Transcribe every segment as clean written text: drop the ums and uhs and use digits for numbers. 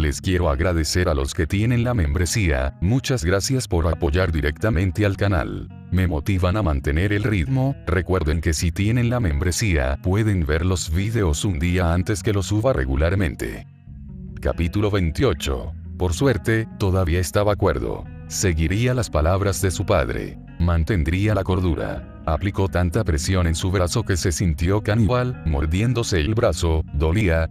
les quiero agradecer a los que tienen la membresía, muchas gracias por apoyar directamente al canal. Me motivan a mantener el ritmo. Recuerden que si tienen la membresía, pueden ver los videos un día antes que los suba regularmente. Capítulo 28. Por suerte, todavía estaba cuerdo. Seguiría las palabras de su padre. Mantendría la cordura. Aplicó tanta presión en su brazo que se sintió caníbal, mordiéndose el brazo. Dolía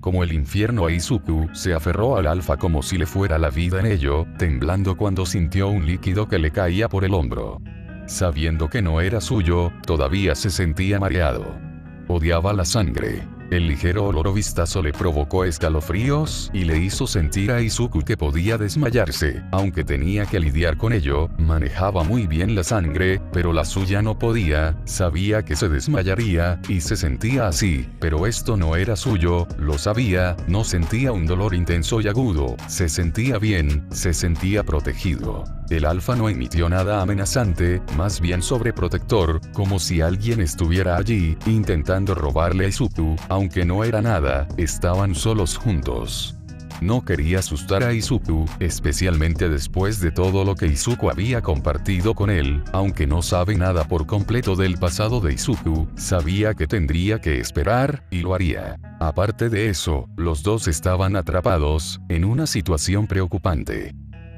como el infierno. Izuku se aferró al alfa como si le fuera la vida en ello, temblando cuando sintió un líquido que le caía por el hombro. Sabiendo que no era suyo, todavía se sentía mareado. Odiaba la sangre. El ligero olor o vistazo le provocó escalofríos y le hizo sentir a Izuku que podía desmayarse. Aunque tenía que lidiar con ello, manejaba muy bien la sangre, pero la suya no podía. Sabía que se desmayaría y se sentía así, pero esto no era suyo, lo sabía. No sentía un dolor intenso y agudo, se sentía bien, se sentía protegido. El alfa no emitió nada amenazante, más bien sobreprotector, como si alguien estuviera allí, intentando robarle a Izuku. Aunque no era nada, estaban solos juntos. No quería asustar a Izuku, especialmente después de todo lo que Izuku había compartido con él. Aunque no sabe nada por completo del pasado de Izuku, sabía que tendría que esperar, y lo haría. Aparte de eso, los dos estaban atrapados, en una situación preocupante.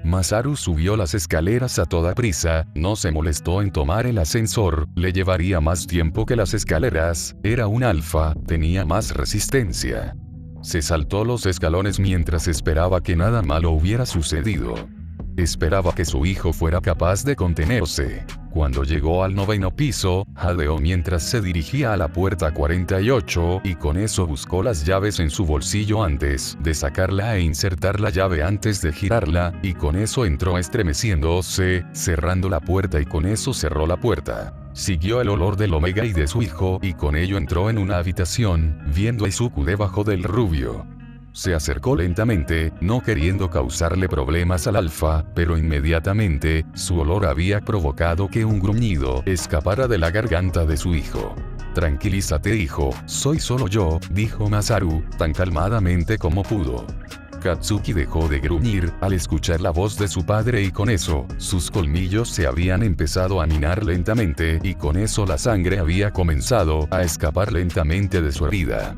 Masaru subió las escaleras a toda prisa, no se molestó en tomar el ascensor, le llevaría más tiempo que las escaleras, era un alfa, tenía más resistencia. Se saltó los escalones mientras esperaba que nada malo hubiera sucedido. Esperaba que su hijo fuera capaz de contenerse. Cuando llegó al 9º piso, jadeó mientras se dirigía a la puerta 48 y con eso buscó las llaves en su bolsillo antes de sacarla e insertar la llave antes de girarla, y con eso entró estremeciéndose, cerrando la puerta y con eso cerró la puerta. Siguió el olor del omega y de su hijo y con ello entró en una habitación, viendo a Izuku debajo del rubio. Se acercó lentamente, no queriendo causarle problemas al alfa, pero inmediatamente, su olor había provocado que un gruñido escapara de la garganta de su hijo. «Tranquilízate, hijo, soy solo yo», dijo Masaru, tan calmadamente como pudo. Katsuki dejó de gruñir al escuchar la voz de su padre y con eso, sus colmillos se habían empezado a minar lentamente y con eso la sangre había comenzado a escapar lentamente de su herida.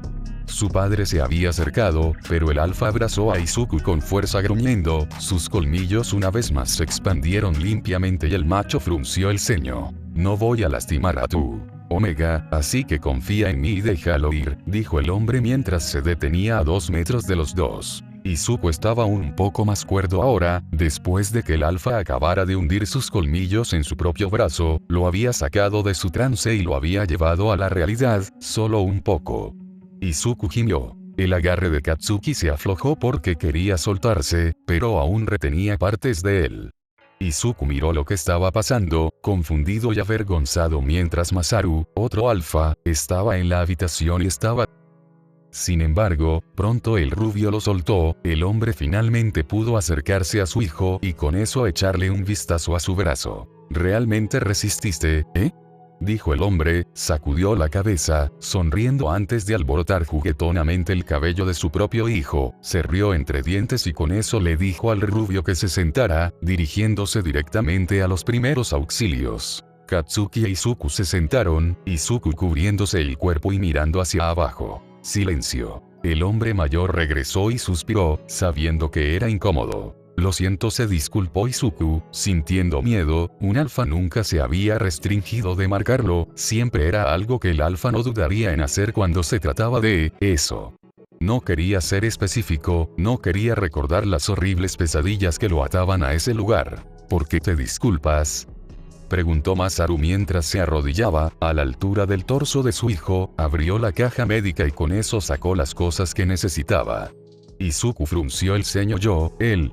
Su padre se había acercado, pero el alfa abrazó a Izuku con fuerza gruñendo, sus colmillos una vez más se expandieron limpiamente y el macho frunció el ceño. «No voy a lastimar a tu Omega, así que confía en mí y déjalo ir», dijo el hombre mientras se detenía a 2 metros de los dos. Izuku estaba un poco más cuerdo ahora, después de que el alfa acabara de hundir sus colmillos en su propio brazo, lo había sacado de su trance y lo había llevado a la realidad, solo un poco. Izuku gimió. El agarre de Katsuki se aflojó porque quería soltarse, pero aún retenía partes de él. Izuku miró lo que estaba pasando, confundido y avergonzado mientras Masaru, otro alfa, estaba en la habitación y estaba... Sin embargo, pronto el rubio lo soltó, el hombre finalmente pudo acercarse a su hijo y con eso echarle un vistazo a su brazo. «¿Realmente resististe, dijo el hombre, sacudió la cabeza, sonriendo antes de alborotar juguetonamente el cabello de su propio hijo, se rió entre dientes y con eso le dijo al rubio que se sentara, dirigiéndose directamente a los primeros auxilios. Katsuki e Izuku se sentaron, Izuku cubriéndose el cuerpo y mirando hacia abajo. Silencio. El hombre mayor regresó y suspiró, sabiendo que era incómodo. «Lo siento», se disculpó Izuku, sintiendo miedo, un alfa nunca se había restringido de marcarlo, siempre era algo que el alfa no dudaría en hacer cuando se trataba de eso. No quería ser específico, no quería recordar las horribles pesadillas que lo ataban a ese lugar. «¿Por qué te disculpas?», preguntó Masaru mientras se arrodillaba, a la altura del torso de su hijo, abrió la caja médica y con eso sacó las cosas que necesitaba. Izuku frunció el ceño.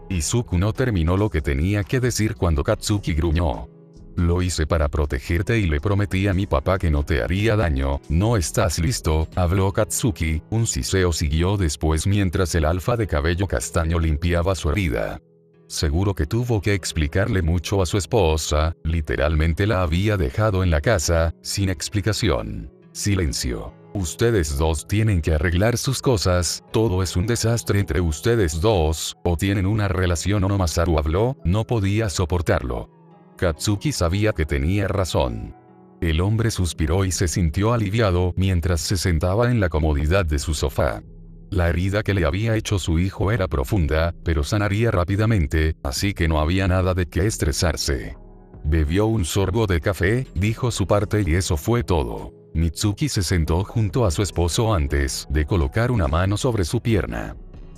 Izuku no terminó lo que tenía que decir cuando Katsuki gruñó. «Lo hice para protegerte y le prometí a mi papá que no te haría daño, ¿no estás listo?», habló Katsuki, un siseo siguió después mientras el alfa de cabello castaño limpiaba su herida. Seguro que tuvo que explicarle mucho a su esposa, literalmente la había dejado en la casa, sin explicación. Silencio. Ustedes dos tienen que arreglar sus cosas, todo es un desastre entre ustedes dos, o tienen una relación o no. Masaru habló, no podía soportarlo. Katsuki sabía que tenía razón. El hombre suspiró y se sintió aliviado mientras se sentaba en la comodidad de su sofá. La herida que le había hecho su hijo era profunda, pero sanaría rápidamente, así que no había nada de qué estresarse. Bebió un sorbo de café, dijo su parte y eso fue todo. Mitsuki se sentó junto a su esposo antes de colocar una mano sobre su pierna.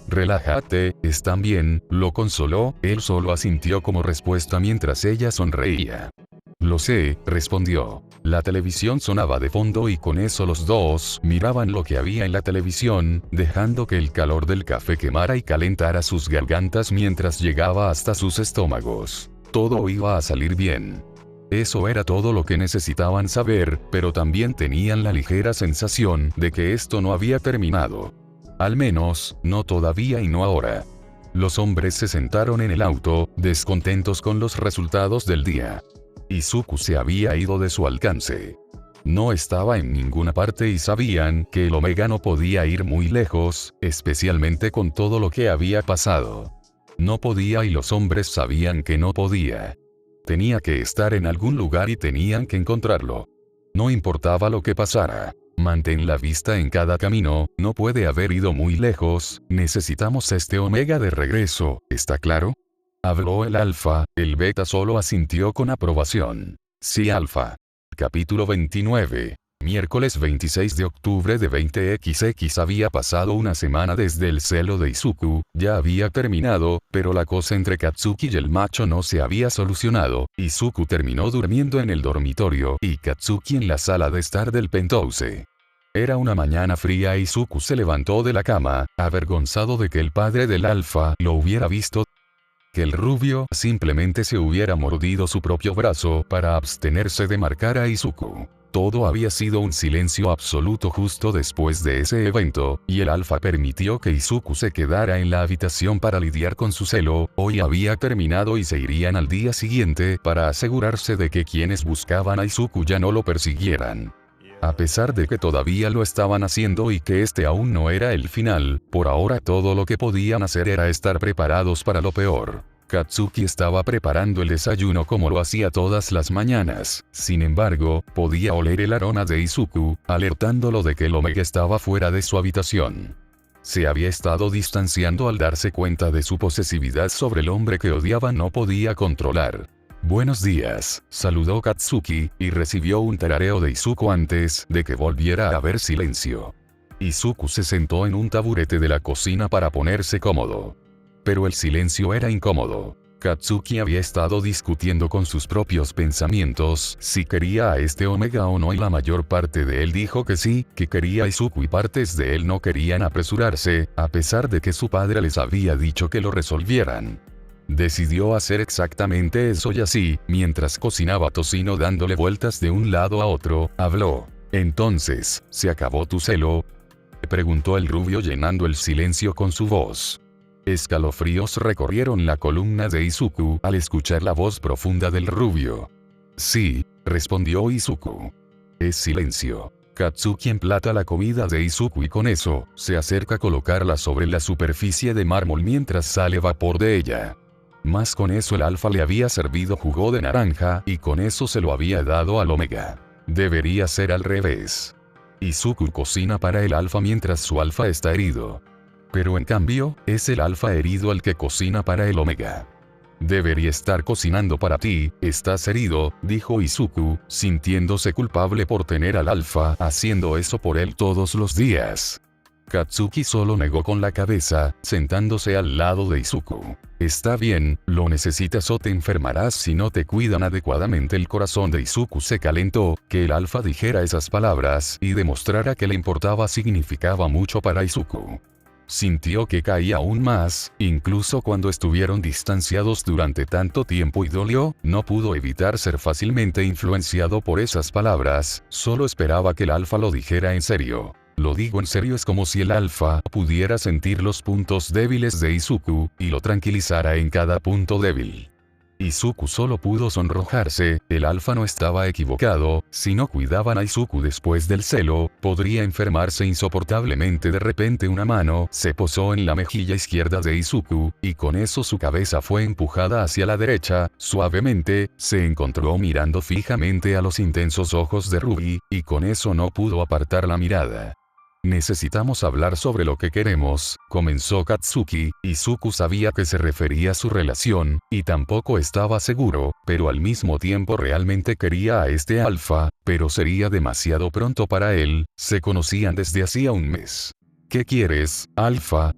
«Relájate, ¿están bien?», lo consoló, él solo asintió como respuesta mientras ella sonreía. «Lo sé», respondió. La televisión sonaba de fondo y con eso los dos miraban lo que había en la televisión, dejando que el calor del café quemara y calentara sus gargantas mientras llegaba hasta sus estómagos. Todo iba a salir bien. Eso era todo lo que necesitaban saber, pero también tenían la ligera sensación de que esto no había terminado. Al menos, no todavía y no ahora. Los hombres se sentaron en el auto, descontentos con los resultados del día. Izuku se había ido de su alcance. No estaba en ninguna parte y sabían que el Omega no podía ir muy lejos, especialmente con todo lo que había pasado. No podía y los hombres sabían que no podía. Tenía que estar en algún lugar y tenían que encontrarlo. No importaba lo que pasara. Mantén la vista en cada camino, no puede haber ido muy lejos, necesitamos este Omega de regreso, ¿está claro? Habló el Alfa, el Beta solo asintió con aprobación. Sí, Alfa. Capítulo 29. Miércoles 26 de octubre de 20XX. Había pasado una semana desde el celo de Izuku, ya había terminado, pero la cosa entre Katsuki y el macho no se había solucionado. Izuku terminó durmiendo en el dormitorio y Katsuki en la sala de estar del penthouse. Era una mañana fría y Izuku se levantó de la cama, avergonzado de que el padre del Alfa lo hubiera visto. Que el rubio simplemente se hubiera mordido su propio brazo para abstenerse de marcar a Izuku. Todo había sido un silencio absoluto justo después de ese evento, y el Alfa permitió que Izuku se quedara en la habitación para lidiar con su celo. Hoy había terminado y se irían al día siguiente para asegurarse de que quienes buscaban a Izuku ya no lo persiguieran. A pesar de que todavía lo estaban haciendo y que este aún no era el final, por ahora todo lo que podían hacer era estar preparados para lo peor. Katsuki estaba preparando el desayuno como lo hacía todas las mañanas, sin embargo, podía oler el aroma de Izuku, alertándolo de que el Omega estaba fuera de su habitación. Se había estado distanciando al darse cuenta de su posesividad sobre el hombre que odiaba no podía controlar. «Buenos días», saludó Katsuki, y recibió un tarareo de Izuku antes de que volviera a haber silencio. Izuku se sentó en un taburete de la cocina para ponerse cómodo. Pero el silencio era incómodo. Katsuki había estado discutiendo con sus propios pensamientos si quería a este Omega o no y la mayor parte de él dijo que sí, que quería a Izuku y partes de él no querían apresurarse, a pesar de que su padre les había dicho que lo resolvieran. Decidió hacer exactamente eso y así, mientras cocinaba tocino dándole vueltas de un lado a otro, habló. «Entonces, ¿se acabó tu celo?», preguntó el rubio llenando el silencio con su voz. Escalofríos recorrieron la columna de Izuku al escuchar la voz profunda del rubio. «Sí», respondió Izuku. Es silencio. Katsuki emplata la comida de Izuku y con eso, se acerca a colocarla sobre la superficie de mármol mientras sale vapor de ella. Más con eso el Alfa le había servido jugo de naranja y con eso se lo había dado al Omega. Debería ser al revés. Izuku cocina para el Alfa mientras su Alfa está herido. Pero en cambio, es el Alfa herido el que cocina para el Omega. Debería estar cocinando para ti, estás herido, dijo Izuku, sintiéndose culpable por tener al Alfa haciendo eso por él todos los días. Katsuki solo negó con la cabeza, sentándose al lado de Izuku. Está bien, lo necesitas o te enfermarás si no te cuidan adecuadamente. El corazón de Izuku se calentó, que el Alfa dijera esas palabras y demostrara que le importaba significaba mucho para Izuku. Sintió que caía aún más, incluso cuando estuvieron distanciados durante tanto tiempo y dolió, no pudo evitar ser fácilmente influenciado por esas palabras, solo esperaba que el Alfa lo dijera en serio. Lo digo en serio, es como si el Alfa pudiera sentir los puntos débiles de Izuku, y lo tranquilizara en cada punto débil. Izuku solo pudo sonrojarse, el alfa no estaba equivocado, si no cuidaban a Izuku después del celo, podría enfermarse insoportablemente. De repente una mano se posó en la mejilla izquierda de Izuku, y con eso su cabeza fue empujada hacia la derecha, suavemente, se encontró mirando fijamente a los intensos ojos de Ruby, y con eso no pudo apartar la mirada. Necesitamos hablar sobre lo que queremos, comenzó Katsuki. Izuku sabía que se refería a su relación, y tampoco estaba seguro, pero al mismo tiempo realmente quería a este alfa, pero sería demasiado pronto para él, se conocían desde hacía un mes. ¿Qué quieres, alfa?,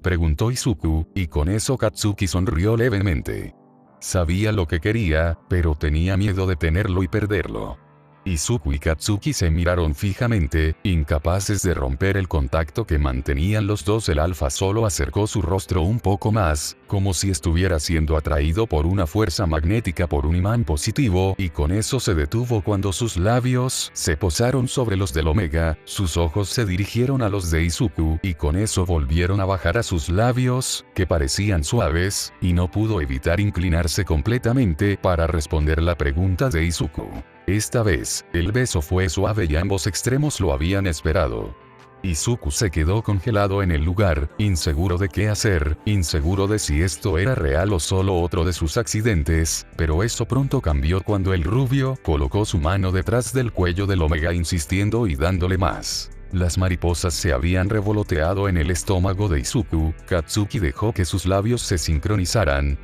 preguntó Izuku, y con eso Katsuki sonrió levemente. Sabía lo que quería, pero tenía miedo de tenerlo y perderlo. Izuku y Katsuki se miraron fijamente, incapaces de romper el contacto que mantenían los dos. El alfa solo acercó su rostro un poco más, como si estuviera siendo atraído por una fuerza magnética, por un imán positivo, y con eso se detuvo cuando sus labios se posaron sobre los del Omega, sus ojos se dirigieron a los de Izuku, y con eso volvieron a bajar a sus labios, que parecían suaves, y no pudo evitar inclinarse completamente para responder la pregunta de Izuku. Esta vez, el beso fue suave y ambos extremos lo habían esperado. Izuku se quedó congelado en el lugar, inseguro de qué hacer, inseguro de si esto era real o solo otro de sus accidentes, pero eso pronto cambió cuando el rubio colocó su mano detrás del cuello del Omega insistiendo y dándole más. Las mariposas se habían revoloteado en el estómago de Izuku. Katsuki dejó que sus labios se sincronizaran.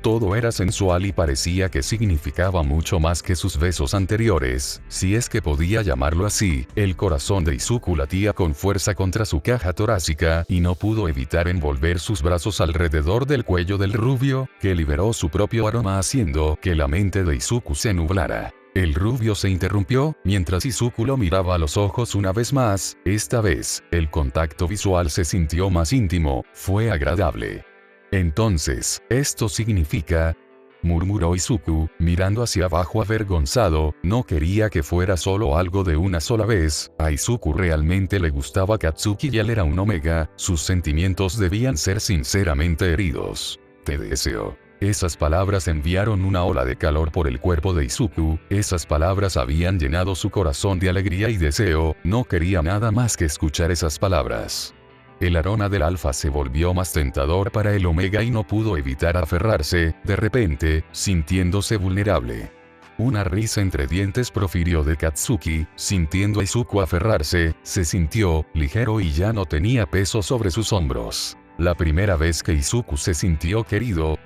Todo era sensual y parecía que significaba mucho más que sus besos anteriores, si es que podía llamarlo así. El corazón de Izuku latía con fuerza contra su caja torácica, y no pudo evitar envolver sus brazos alrededor del cuello del rubio, que liberó su propio aroma haciendo que la mente de Izuku se nublara. El rubio se interrumpió, mientras Izuku lo miraba a los ojos una vez más. Esta vez, el contacto visual se sintió más íntimo, fue agradable. Entonces, ¿esto significa?, murmuró Izuku, mirando hacia abajo avergonzado. No quería que fuera solo algo de una sola vez. A Izuku realmente le gustaba Katsuki y él era un Omega, sus sentimientos debían ser sinceramente heridos. Te deseo. Esas palabras enviaron una ola de calor por el cuerpo de Izuku, esas palabras habían llenado su corazón de alegría y deseo, no quería nada más que escuchar esas palabras. El aroma del alfa se volvió más tentador para el Omega y no pudo evitar aferrarse, de repente, sintiéndose vulnerable. Una risa entre dientes profirió de Katsuki, sintiendo a Izuku aferrarse, se sintió ligero y ya no tenía peso sobre sus hombros. La primera vez que Izuku se sintió querido,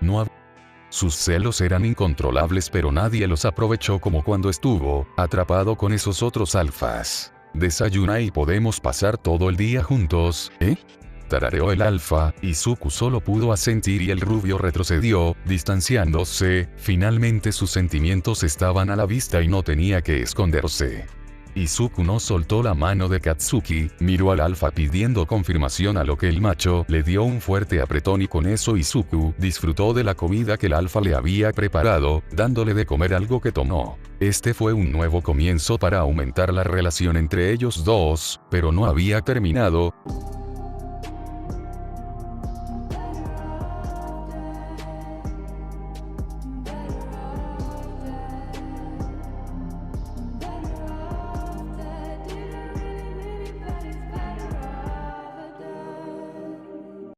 sus celos eran incontrolables, pero nadie los aprovechó como cuando estuvo atrapado con esos otros alfas. Desayuna y podemos pasar todo el día juntos, ¿eh?, tarareó el alfa. Izuku solo pudo asentir y el rubio retrocedió, distanciándose. Finalmente sus sentimientos estaban a la vista y no tenía que esconderse. Izuku no soltó la mano de Katsuki, miró al alfa pidiendo confirmación, a lo que el macho le dio un fuerte apretón y con eso Izuku disfrutó de la comida que el alfa le había preparado, dándole de comer algo que tomó. Este fue un nuevo comienzo para aumentar la relación entre ellos dos, pero no había terminado.